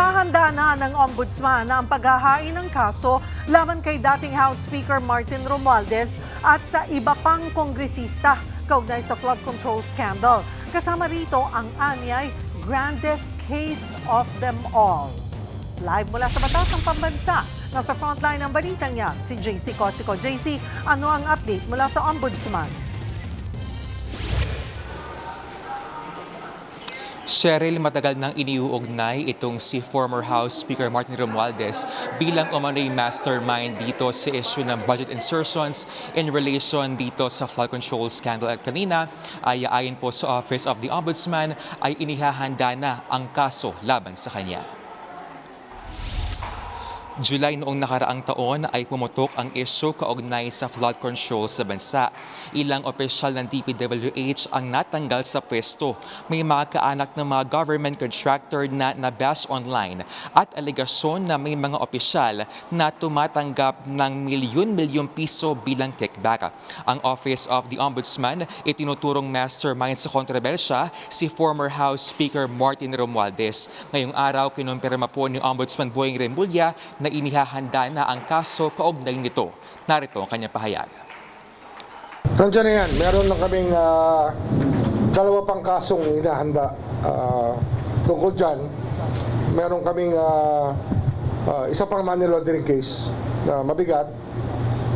Inihahanda na ng Ombudsman ang paghahain ng kaso laban kay dating House Speaker Martin Romualdez at sa iba pang kongresista kaugnay sa flood control scandal. Kasama rito ang anyay grandest case of them all. Live mula sa Batasang Pambansa, nasa frontline ng balitang yan, si JC Cosico. JC, ano ang update mula sa Ombudsman? Cheryl, matagal nang iniuugnay itong si former House Speaker Martin Romualdez bilang umano'y mastermind dito sa issue ng budget insertions in relation dito sa flood control scandal. At kanina ay ayon po sa Office of the Ombudsman ay inihahanda na ang kaso laban sa kanya. July noong nakaraang taon ay pumutok ang issue kaugnay sa flood control sa bansa. Ilang opisyal ng DPWH ang natanggal sa pwesto. May mga kaanak ng mga government contractor na nabash online at alegasyon na may mga opisyal na tumatanggap ng milyon-milyong piso bilang kickback. Ang Office of the Ombudsman itinuturong mastermind sa kontrobersya si former House Speaker Martin Romualdez. Ngayong araw, kinumpirma po ni Ombudsman Boying Remulla na inihahanda na ang kaso kaugnay nito. Narito ang kanyang pahayag. Nandiyan na yan. Meron lang kaming dalawa pang kasong inahanda tungkol dyan. Meron kaming isa pang money laundering case na mabigat.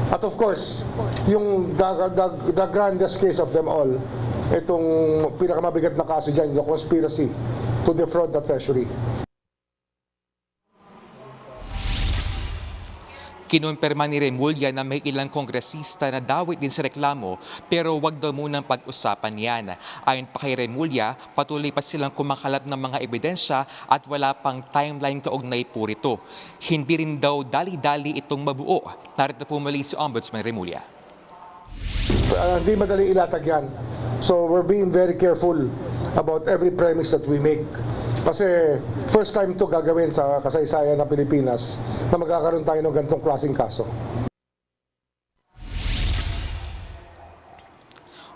At of course, yung the grandest case of them all, itong pinakamabigat na kaso dyan, the conspiracy to defraud the Treasury. Kinumpirma ni Remulla na may ilang kongresista na dawit din sa reklamo pero wag daw munang pag-usapan yan. Ayon pa kay Remulla, patuloy pa silang kumakalat ng mga ebidensya at wala pang timeline kaugnay po rito. Hindi rin daw dali-dali itong mabuo. Narito po muli si Ombudsman Remulla. Hindi madali ilatag yan. So we're being very careful about every premise that we make. Kasi first time to gagawin sa kasaysayan ng Pilipinas na magkakaroon tayo ng ganitong klaseng kaso.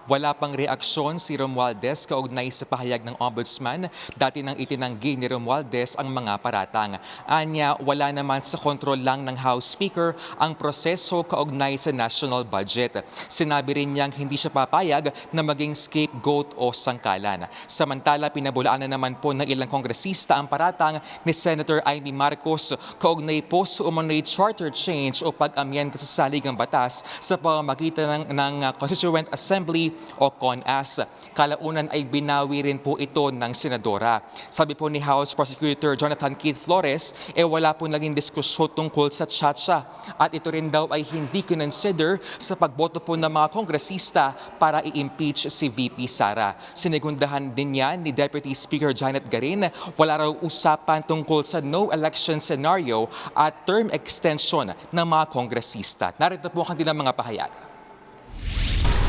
Wala pang reaksyon si Romualdez kaugnay sa pahayag ng Ombudsman. Dati nang itinanggi ni Romualdez ang mga paratang. Anya, wala naman sa kontrol lang ng House Speaker ang proseso kaugnay sa national budget. Sinabi rin niyang hindi siya papayag na maging scapegoat o sangkalan. Samantala, pinabulaan na naman po ng ilang kongresista ang paratang ni Senator Amy Marcos kaugnay po sa umano'y charter change o pag-amyenda sa saligang batas sa pamamagitan ng Constituent Assembly o CONAS. Kalaunan ay binawi rin po ito ng senadora. Sabi po ni House Prosecutor Jonathan Keith Flores, wala po naging diskusyon tungkol sa tsatsya at ito rin daw ay hindi kinonsider sa pagboto po ng mga kongresista para i-impeach si VP Sara. Sinigundahan din yan ni Deputy Speaker Janet Garin, wala raw usapan tungkol sa no election scenario at term extension ng mga kongresista. Narito po ang kanilang mga pahayag.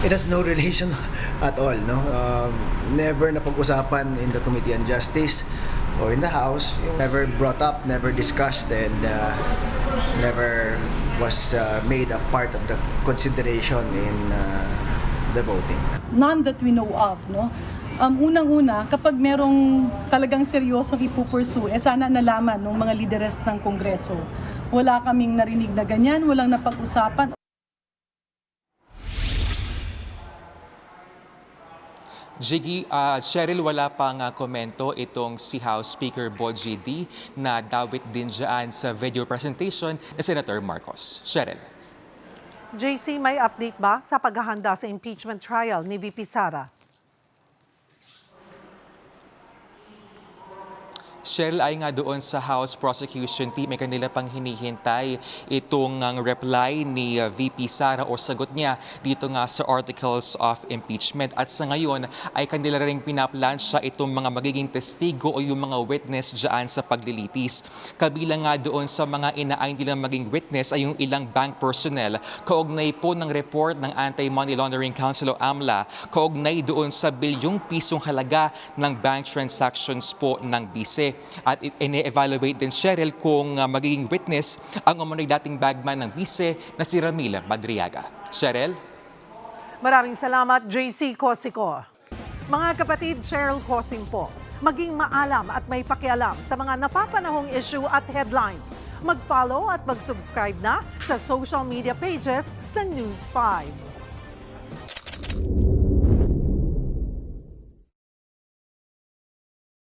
It has no relation at all, no? Never napag-usapan in the Committee on Justice or in the House. Never brought up, never discussed, and never was made a part of the consideration in the voting. None that we know of, no? Unang-una, kapag merong talagang seryosong ipupursue, sana nalaman ng mga lideres ng Kongreso. Wala kaming narinig na ganyan, walang napag-usapan. Jiggy, Cheryl, wala pang komento itong si House Speaker Boji D na dawit din dyan sa video presentation ni Senator Marcos. Cheryl. JC, may update ba sa paghahanda sa impeachment trial ni VP Sara? Cheryl, ay nga doon sa House Prosecution Team, may kanila pang hinihintay itong reply ni VP Sara o sagot niya dito nga sa Articles of Impeachment. At sa ngayon ay kanila rin pinaplansya itong mga magiging testigo o yung mga witness dyan sa paglilitis. Kabilang nga doon sa mga inaayon nilang maging witness ay yung ilang bank personnel kaugnay po ng report ng Anti-Money Laundering Council o AMLA kaugnay doon sa bilyong pisong halaga ng bank transactions po ng BICE. At ine-evaluate din Cheryl kung magiging witness ang umano'y dating bagman ng BICE na si Ramil Madriaga. Cheryl? Maraming salamat, JC Cosico. Mga kapatid, Cheryl Cosing po. Maging maalam at may pakialam sa mga napapanahong issue at headlines. Mag-follow at mag-subscribe na sa social media pages ng News 5.